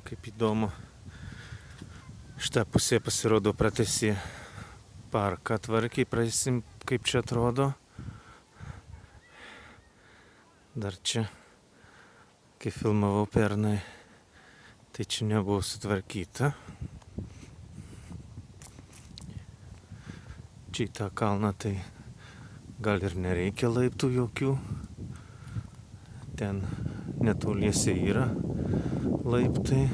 Kaip įdomu. Šitą pusę pasirodo pratęsė parką tvarkiai, praeisim, kaip čia atrodo. Dar čia, kai filmavau pernai, tai čia nebuvo sutvarkyta. Čia į tą kalną tai gal ir nereikia laiptų jokių. Ten netoliese yra laiptai.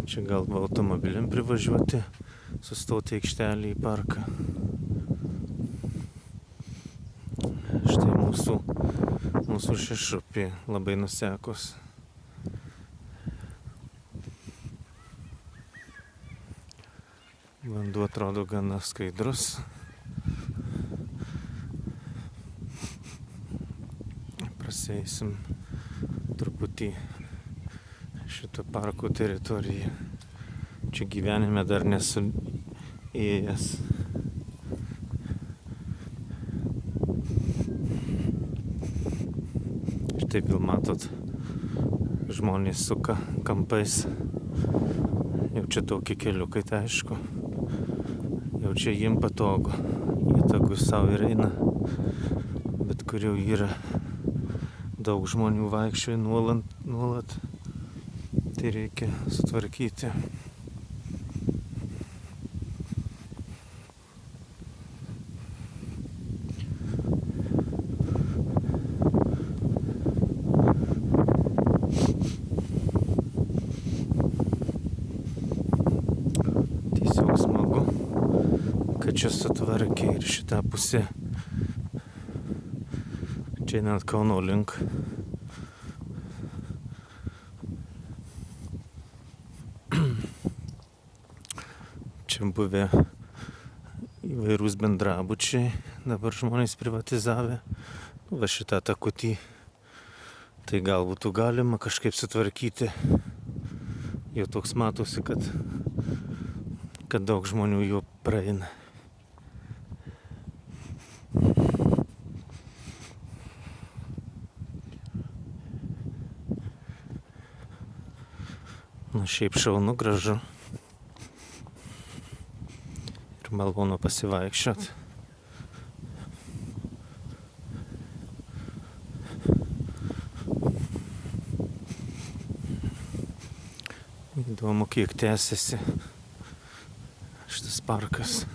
Čia galva automobiliam privažiuoti, sustoti aikštelį į parką. Štai mūsų šešupė labai nusekus. Vanduo atrodo gana skaidrus. Prasieisim truputį šito parko teritoriją. Čia gyvenime dar nesu ėjęs. Štai vėl matot, žmonės suka kampais. Jau čia tokie keliukai, tai aišku. Jau čia jiem patogu. Jie tegu savo ir eina. Bet kur jau yra daug žmonių vaikščioja nuolat. Tai reikia sutvarkyti. Tiesiog smagu, kad čia sutvarkė ir šitą pusę. Čia einant Kauno link. Čia buvę įvairūs bendrabučiai, dabar žmonės privatizavę. Va šitą takutį, tai gal būtų galima kažkaip sutvarkyti. Jau toks matosi, kad daug žmonių jo praeina. Na šiaip šaunu, gražu. Ir malonu pasivaikščiot. Įdomu, kiek tęsiasi šitas parkas.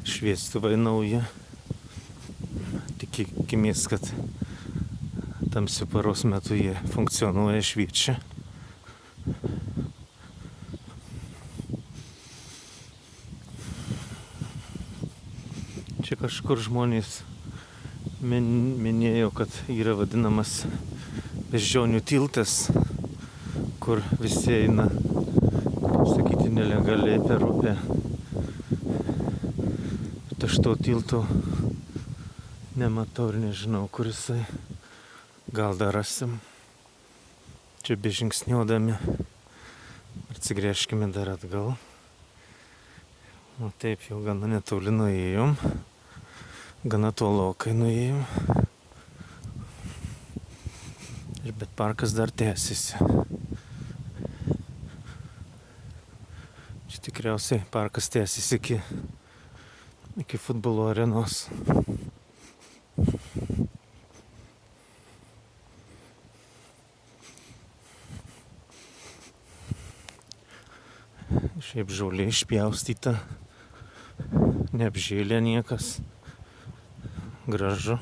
Šviestuvai nauji. Tikimės, kad tamsiu paros metu jie funkcionuoja, šviečia. Čia kažkur žmonės minėjo, kad yra vadinamas beždžionių tiltas, kur visi eina, kaip sakyti, nelegaliai per upę. Bet aš to tilto nematau ir nežinau, kur jisai. Gal dar rasim. Čia bežingsniuodami. Atsigręžkime dar atgal. O taip jau gana netoli nuėjom. Gana tolokai nuėjom. Bet parkas dar tęsiasi. Čia tikriausiai parkas tęsiasi iki futbolo arenos. Šiaip žolė išpjaustyta, neapžėlė niekas, gražu.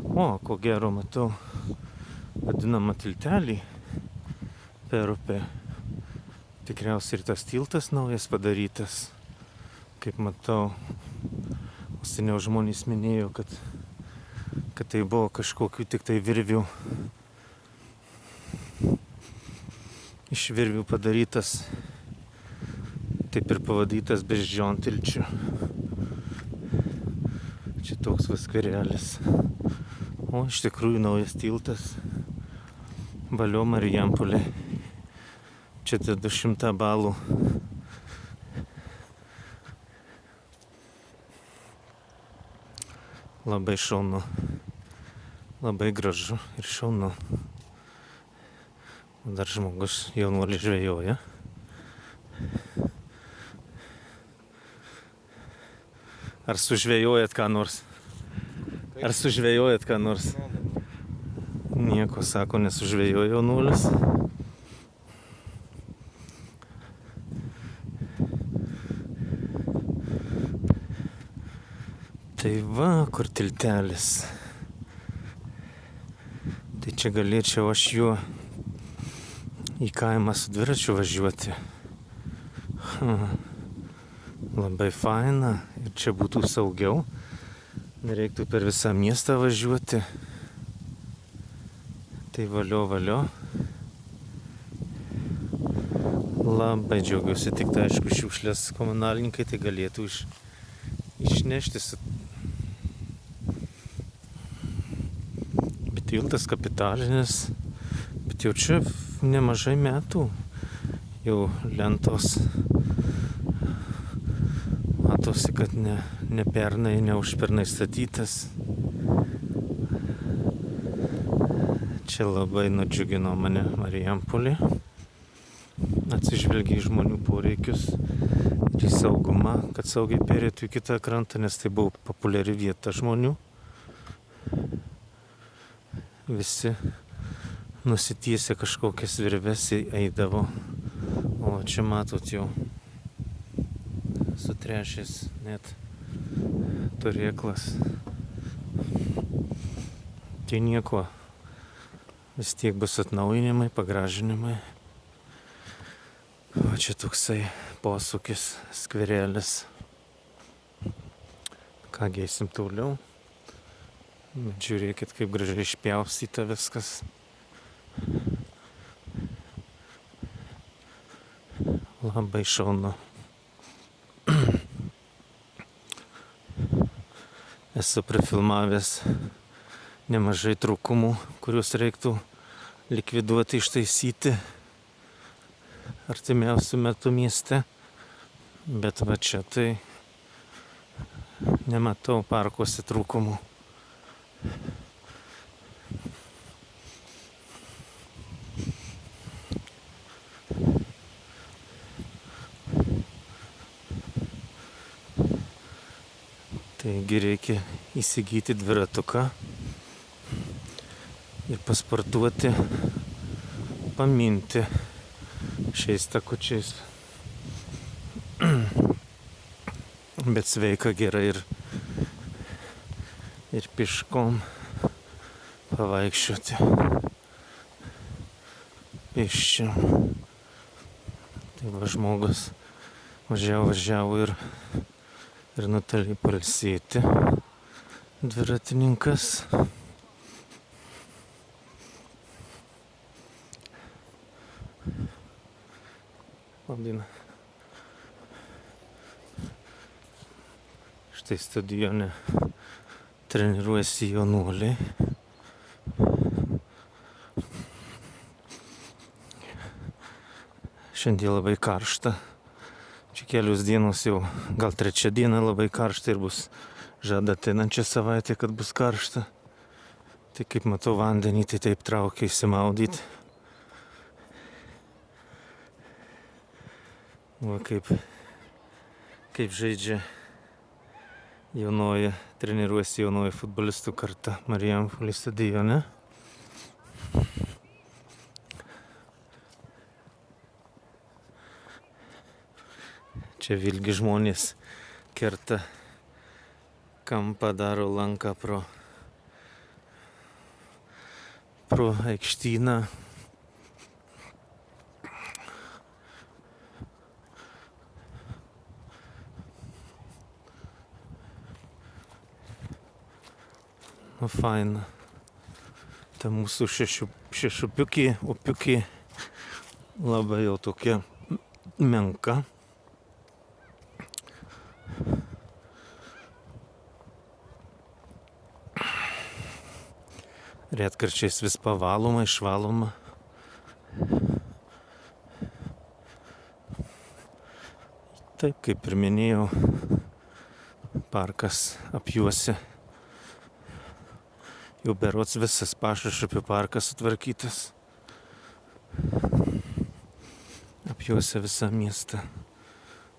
O, ko gero matau vadinamą tiltelį per upę. Tikriausiai ir tas tiltas naujas padarytas. Kaip matau, seniau žmonės minėjo, kad tai buvo kažkokių tik tai virvių. Iš virvių padarytas, taip ir pavadytas beždžiontilčiu. Čia toks vaskarelis. O iš tikrųjų naujas tiltas. Valio Marijampolė. Čia 200 balų. Labai šaunu. Labai gražu ir šaunu. Dar žmogus jaunuolis žvejoja. Ar sužvejojat ką nors? Ar sužvejojat ką nors? Nieko, sako, nesužvejojo jaunuolis. Tai va, kur tiltelis. Tai čia galėčiau aš juo į kaimą su dviračiu važiuoti. Labai faina ir čia būtų saugiau. Nereiktų per visą miestą važiuoti. Tai valio. Labai džiaugiuosi, tik tai aišku šiukšlės komunalininkai tai galėtų išnešti. Bet tiltas kapitalinis, bet jau čia nemažai metų jau lentos. Matosi, kad ne pernai, ne užpernai statytas. Čia labai nudžiugino mane Marijampolė. Atsižvelgia į žmonių poreikius ir į saugumą, kad saugiai perėtų į kitą krantą, nes tai buvo populiari vieta žmonių. Visi nusitiesę kažkokias virves eidavo. O čia matot jau sutrešęs net turėklas. Tai nieko, vis tiek bus atnaujinimai, pagražinimai. O čia toksai posūkis, skverelis. Kągi eisim toliau. Žiūrėkit, kaip gražiai išpjaustyta viskas. Labai šaunu. Esu prifilmavęs nemažai trūkumų, kuriuos reiktų likviduoti, ištaisyti artimiausių metų mieste. Bet va čia tai nematau parkuose trūkumų. Taigi reikia įsigyti dviratuką ir pasportuoti, paminti šiais takučiais. Bet sveika gerai ir piškom pavaikščioti. Pėsčiom. Tai va žmogus važiavo ir nutarė pailsėti. Dviratininkas. Labdiena. Štai stadione treniruojasi jaunuoliai. Šiandien labai karšta. Čia kelios dienos jau, gal 3 diena labai karšta ir bus žada ateinančią savaitę, kad bus karšta. Tai kaip matau vandenį, tai taip traukia įsimaudyti. Va kaip žaidžia treniruojasi jaunoji futbolistų karta Marijampolės stadione. Čia vėlgi žmonės kerta kampą, daro lanką pro aikštyną. Nu faina. Ta mūsų šešupiukė, upiukė labai jau tokia menka. Retkarčiais vis pavaloma, išvaloma. Taip, kaip ir minėjau, parkas apjuosia. Jau berods visas Pašašupių parkas sutvarkytas. Apjuosia visą miestą.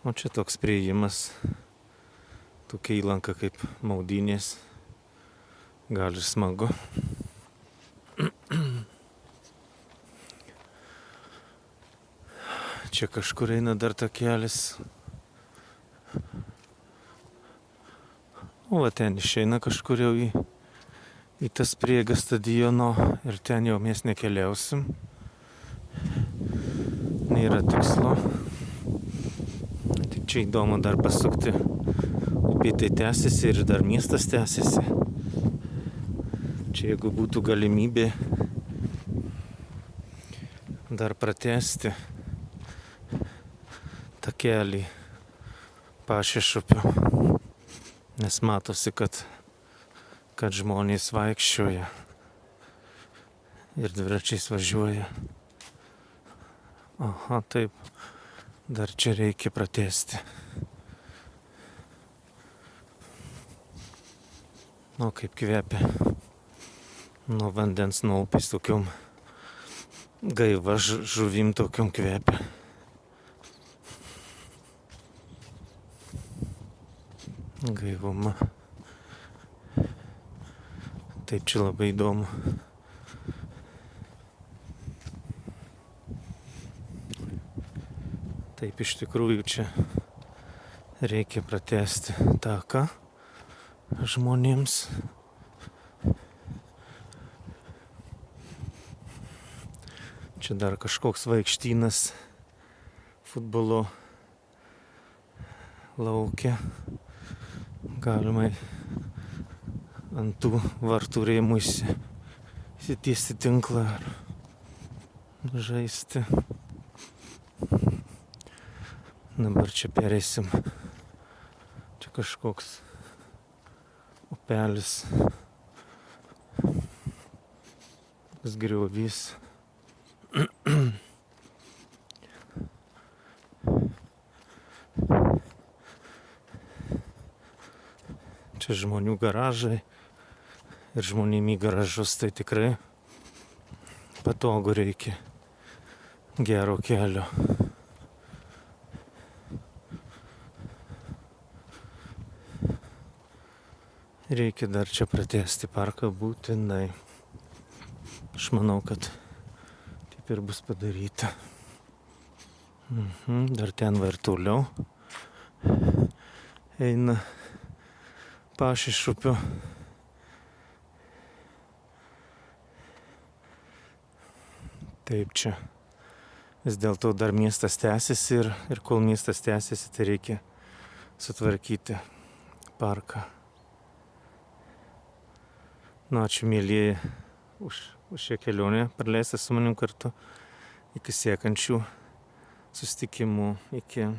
O čia toks priėjimas. Tokia įlanka kaip Maudynės. Gal ir smagu. Čia kažkur eina dar takelis. O va ten išeina kažkur jau į tas prieigas stadiono ir ten jau mes nekeliausim. Nėra tikslo. Tik čia įdomu dar pasukti. Upė tai tęsiasi ir dar miestas tęsiasi. Čia jeigu būtų galimybė dar pratęsti takelį Pašašupio, nes matosi, kad žmonės vaikščioja ir dviračiais važiuoja. Aha, taip, dar čia reikia pratęsti. O kaip kvepia nuo vandens, nuo upės tokiom gaiva žuvim tokiom kvepia. Gaivuma. Taip, čia labai įdomu. Taip, iš tikrųjų čia reikia pratęsti taką žmonėms. Čia dar kažkoks vaikštynas futbolo lauke. Galima ant tų vartų rėmų įsitiesti tinklą ar žaisti. Dabar čia pereisim. Čia kažkoks upelis. Griovys. Čia žmonių garažai ir žmonėm į garažus, tai tikrai patogu, reikia gero kelio. Reikia dar čia pratęsti parką būtinai. Aš manau, kad taip ir bus padaryta. Dar ten va ir toliau eina Pašašupio. Taip, čia vis dėlto dar miestas tęsiasi ir kol miestas tęsiasi, tai reikia sutvarkyti parką. Nu, ačiū mielieji už šią kelionę praleistą su manim kartu. Iki siekančių susitikimų. Iki.